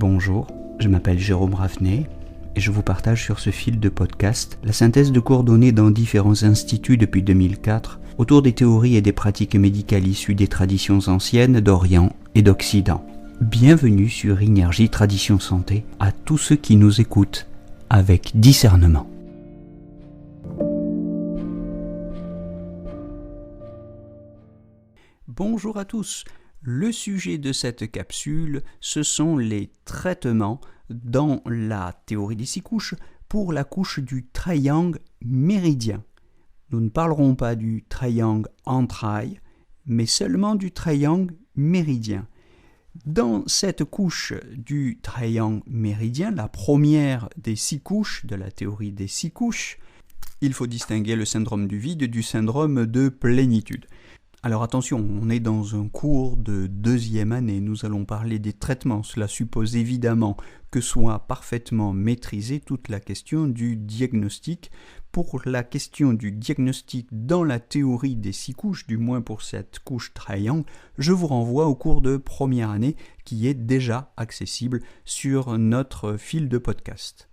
Bonjour, je m'appelle Jérôme Raffnet et je vous partage sur ce fil de podcast la synthèse de cours donnés dans différents instituts depuis 2004 autour des théories et des pratiques médicales issues des traditions anciennes d'Orient et d'Occident. Bienvenue sur Énergie Tradition Santé à tous ceux qui nous écoutent avec discernement. Bonjour à tous. Le sujet de cette capsule, ce sont les traitements dans la théorie des 6 couches pour la couche du triangle méridien. Nous ne parlerons pas du triangle entraille, mais seulement du triangle méridien. Dans cette couche du triangle méridien, la première des 6 couches de la théorie des 6 couches, il faut distinguer le syndrome du vide du syndrome de plénitude. Alors attention, on est dans un cours de 2e année, nous allons parler des traitements. Cela suppose évidemment que soit parfaitement maîtrisée toute la question du diagnostic. Pour la question du diagnostic dans la théorie des 6 couches, du moins pour cette couche triangle, je vous renvoie au cours de 1re année qui est déjà accessible sur notre fil de podcast.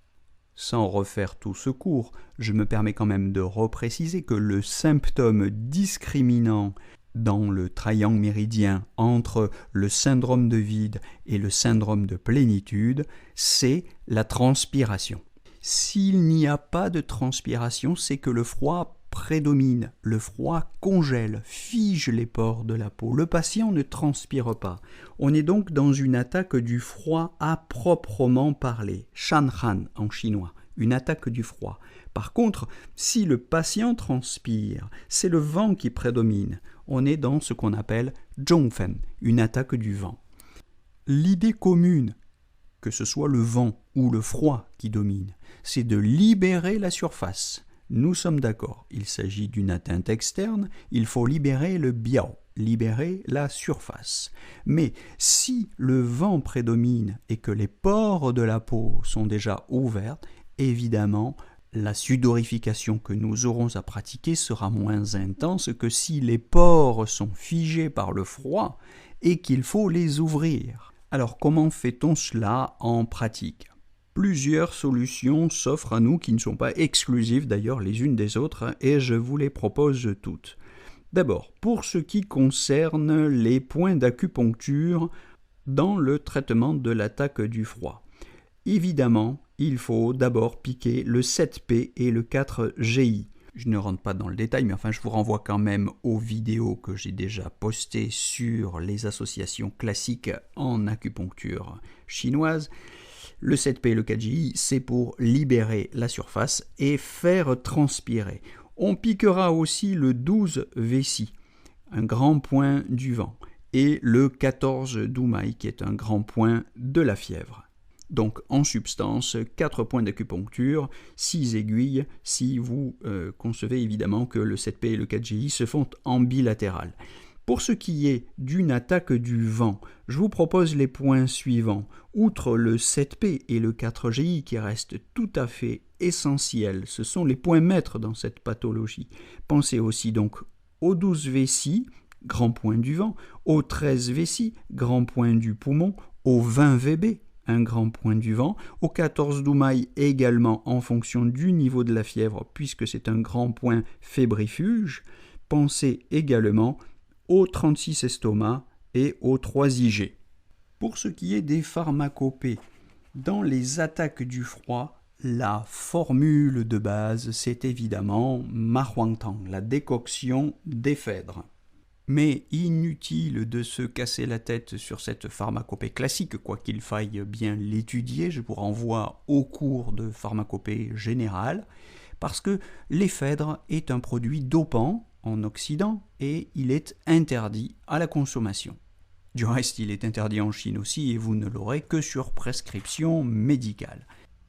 Sans refaire tout ce cours, je me permets quand même de repréciser que le symptôme discriminant dans le triangle méridien entre le syndrome de vide et le syndrome de plénitude, c'est la transpiration. S'il n'y a pas de transpiration, c'est que le froid prédomine, le froid congèle, fige les pores de la peau. Le patient ne transpire pas. On est donc dans une attaque du froid à proprement parler, shanhan en chinois, une attaque du froid. Par contre, si le patient transpire, c'est le vent qui prédomine. On est dans ce qu'on appelle zhongfen, une attaque du vent. L'idée commune, que ce soit le vent ou le froid qui domine, c'est de libérer la surface. Nous sommes d'accord, il s'agit d'une atteinte externe, il faut libérer le biao, libérer la surface. Mais si le vent prédomine et que les pores de la peau sont déjà ouverts, évidemment, la sudorification que nous aurons à pratiquer sera moins intense que si les pores sont figés par le froid et qu'il faut les ouvrir. Alors comment fait-on cela en pratique ? Plusieurs solutions s'offrent à nous qui ne sont pas exclusives d'ailleurs les unes des autres et je vous les propose toutes. D'abord, pour ce qui concerne les points d'acupuncture dans le traitement de l'attaque du froid. Évidemment, il faut d'abord piquer le 7P et le 4GI. Je ne rentre pas dans le détail, mais enfin je vous renvoie quand même aux vidéos que j'ai déjà postées sur les associations classiques en acupuncture chinoise. Le 7P et le 4GI, c'est pour libérer la surface et faire transpirer. On piquera aussi le 12VC, un grand point du vent, et le 14 Dumai, qui est un grand point de la fièvre. Donc, en substance, 4 points d'acupuncture, 6 aiguilles, si vous concevez évidemment que le 7P et le 4GI se font en bilatéral. Pour ce qui est d'une attaque du vent, je vous propose les points suivants. Outre le 7P et le 4GI qui restent tout à fait essentiels, ce sont les points maîtres dans cette pathologie. Pensez aussi donc au 12VC, grand point du vent, au 13VC, grand point du poumon, au 20VB, un grand point du vent, au 14 Dumai également en fonction du niveau de la fièvre puisque c'est un grand point fébrifuge. Pensez également au 36 estomac et au 3IG. Pour ce qui est des pharmacopées, dans les attaques du froid, la formule de base c'est évidemment Ma Huang Tang, la décoction d'éphèdre. Mais inutile de se casser la tête sur cette pharmacopée classique, quoi qu'il faille bien l'étudier, je vous renvoie au cours de pharmacopée générale, parce que l'éphèdre est un produit dopant en Occident et il est interdit à la consommation. Du reste, il est interdit en Chine aussi et vous ne l'aurez que sur prescription médicale.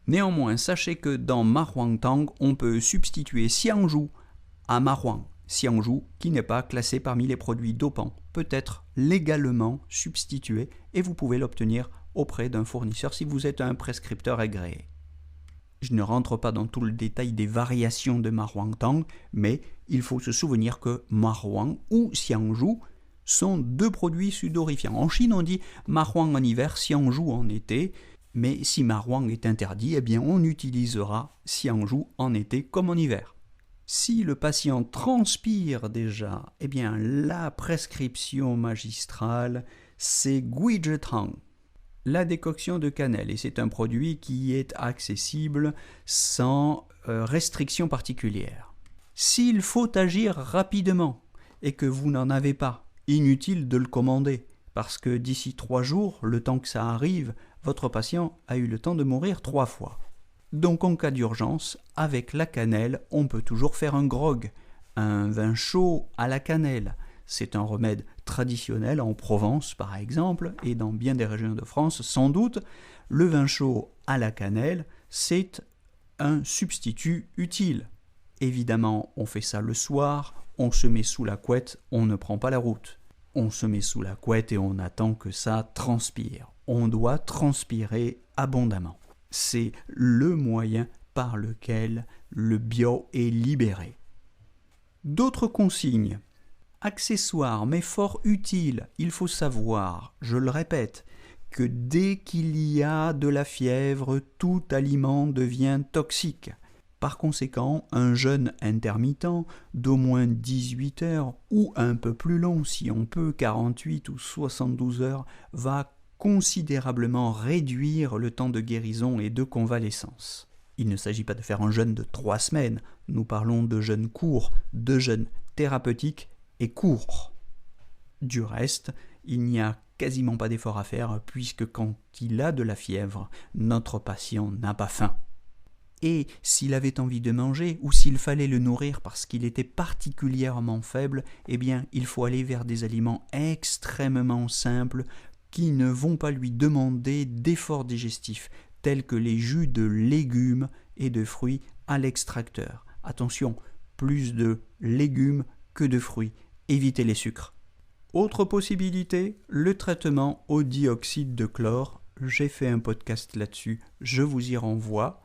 Néanmoins, sachez que dans Ma Huang Tang, on peut substituer Xiangzhu à Ma Huang. Xiangzhu, qui n'est pas classé parmi les produits dopants, peut être légalement substitué et vous pouvez l'obtenir auprès d'un fournisseur si vous êtes un prescripteur agréé. Je ne rentre pas dans tout le détail des variations de Ma Huang Tang, mais il faut se souvenir que Ma Huang ou Xiangzhu sont deux produits sudorifiants. En Chine, on dit mahuang en hiver, xiangzhu en été, mais si mahuang est interdit, eh bien on utilisera xiangzhu en été comme en hiver. Si le patient transpire déjà, eh bien la prescription magistrale, c'est guizhitang, la décoction de cannelle, et c'est un produit qui est accessible sans restriction particulière. S'il faut agir rapidement et que vous n'en avez pas, inutile de le commander, parce que d'ici 3 jours, le temps que ça arrive, votre patient a eu le temps de mourir 3 fois. Donc en cas d'urgence, avec la cannelle, on peut toujours faire un grog, un vin chaud à la cannelle. C'est un remède traditionnel en Provence par exemple, et dans bien des régions de France sans doute. Le vin chaud à la cannelle, c'est un substitut utile. Évidemment, on fait ça le soir, on se met sous la couette, on ne prend pas la route. On se met sous la couette et on attend que ça transpire. On doit transpirer abondamment. C'est le moyen par lequel le bio est libéré. D'autres consignes. Accessoires mais fort utiles, il faut savoir, je le répète, que dès qu'il y a de la fièvre, tout aliment devient toxique. Par conséquent, un jeûne intermittent d'au moins 18 heures ou un peu plus long, si on peut, 48 ou 72 heures, va considérablement réduire le temps de guérison et de convalescence. Il ne s'agit pas de faire un jeûne de 3 semaines, nous parlons de jeûne court, de jeûne thérapeutique et court. Du reste, il n'y a quasiment pas d'effort à faire puisque quand il a de la fièvre, notre patient n'a pas faim. Et s'il avait envie de manger ou s'il fallait le nourrir parce qu'il était particulièrement faible, eh bien il faut aller vers des aliments extrêmement simples qui ne vont pas lui demander d'efforts digestifs, tels que les jus de légumes et de fruits à l'extracteur. Attention, plus de légumes que de fruits. Évitez les sucres. Autre possibilité, le traitement au dioxyde de chlore. J'ai fait un podcast là-dessus, je vous y renvoie.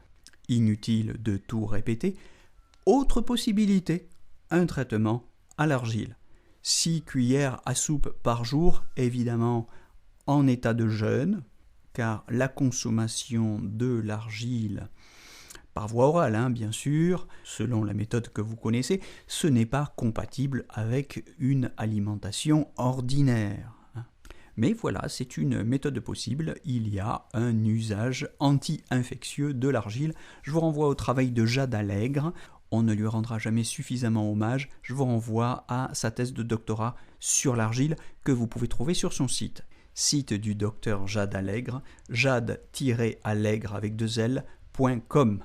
Inutile de tout répéter. Autre possibilité, un traitement à l'argile. 6 cuillères à soupe par jour, évidemment en état de jeûne, car la consommation de l'argile, par voie orale, bien sûr, selon la méthode que vous connaissez, ce n'est pas compatible avec une alimentation ordinaire. Mais voilà, c'est une méthode possible, il y a un usage anti-infectieux de l'argile. Je vous renvoie au travail de Jade Allègre, on ne lui rendra jamais suffisamment hommage, je vous renvoie à sa thèse de doctorat sur l'argile que vous pouvez trouver sur son site. Site du docteur Jade Allègre, jade-allègre avec 2 L.com.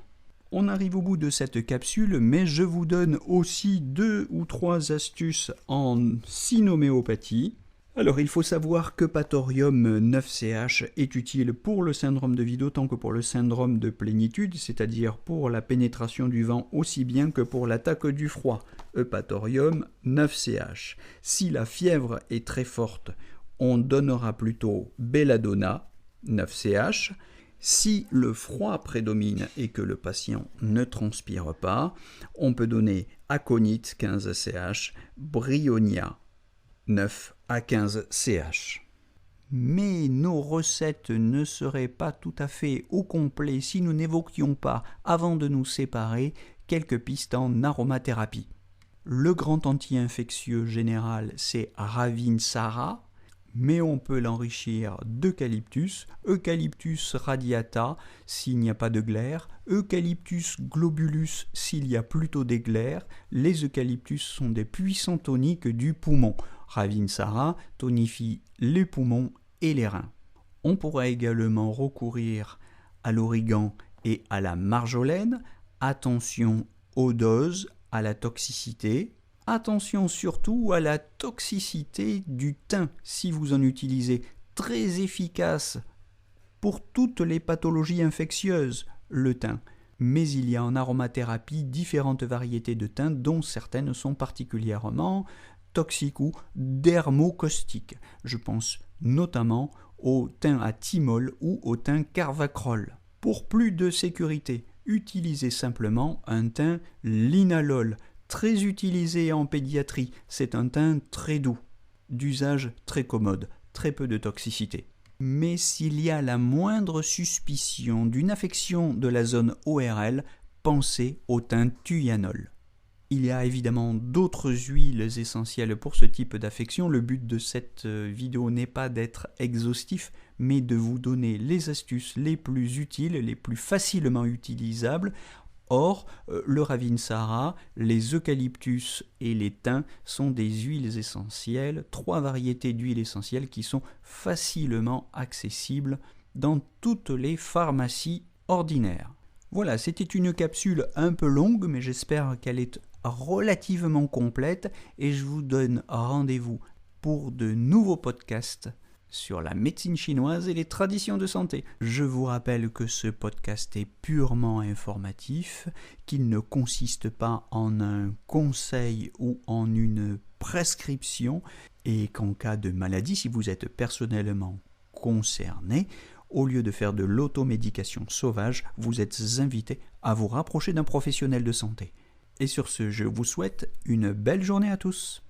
On arrive au bout de cette capsule, mais je vous donne aussi 2 ou 3 astuces en synoméopathie. Alors, il faut savoir que Pathorium 9CH est utile pour le syndrome de vide autant que pour le syndrome de plénitude, c'est-à-dire pour la pénétration du vent aussi bien que pour l'attaque du froid. Pathorium 9CH. Si la fièvre est très forte, on donnera plutôt Belladonna 9CH. Si le froid prédomine et que le patient ne transpire pas, on peut donner Aconite 15CH, Bryonia 9 à 15 CH. Mais nos recettes ne seraient pas tout à fait au complet si nous n'évoquions pas, avant de nous séparer, quelques pistes en aromathérapie. Le grand anti-infectieux général, c'est Ravinsara, mais on peut l'enrichir d'eucalyptus, Eucalyptus radiata s'il n'y a pas de glaire, Eucalyptus globulus s'il y a plutôt des glaires. Les eucalyptus sont des puissants toniques du poumon. Ravinsara tonifie les poumons et les reins. On pourra également recourir à l'origan et à la marjolaine. Attention aux doses, à la toxicité. Attention surtout à la toxicité du thym si vous en utilisez. Très efficace pour toutes les pathologies infectieuses, le thym. Mais il y a en aromathérapie différentes variétés de thym dont certaines sont particulièrement toxiques ou dermocaustiques. Je pense notamment au thym à thymol ou au thym carvacrol. Pour plus de sécurité, utilisez simplement un thym linalol, très utilisé en pédiatrie. C'est un thym très doux. d'usage très commode, très peu de toxicité. Mais s'il y a la moindre suspicion d'une affection de la zone ORL, pensez au thym thuyanol. Il y a évidemment d'autres huiles essentielles pour ce type d'affection. Le but de cette vidéo n'est pas d'être exhaustif, mais de vous donner les astuces les plus utiles, les plus facilement utilisables. Or, le Ravinsara, les eucalyptus et les thym sont des huiles essentielles, 3 variétés d'huiles essentielles qui sont facilement accessibles dans toutes les pharmacies ordinaires. Voilà, c'était une capsule un peu longue, mais j'espère qu'elle est relativement complète et je vous donne rendez-vous pour de nouveaux podcasts sur la médecine chinoise et les traditions de santé. Je vous rappelle que ce podcast est purement informatif, qu'il ne consiste pas en un conseil ou en une prescription et qu'en cas de maladie, si vous êtes personnellement concerné, au lieu de faire de l'automédication sauvage, vous êtes invité à vous rapprocher d'un professionnel de santé. Et sur ce, je vous souhaite une belle journée à tous.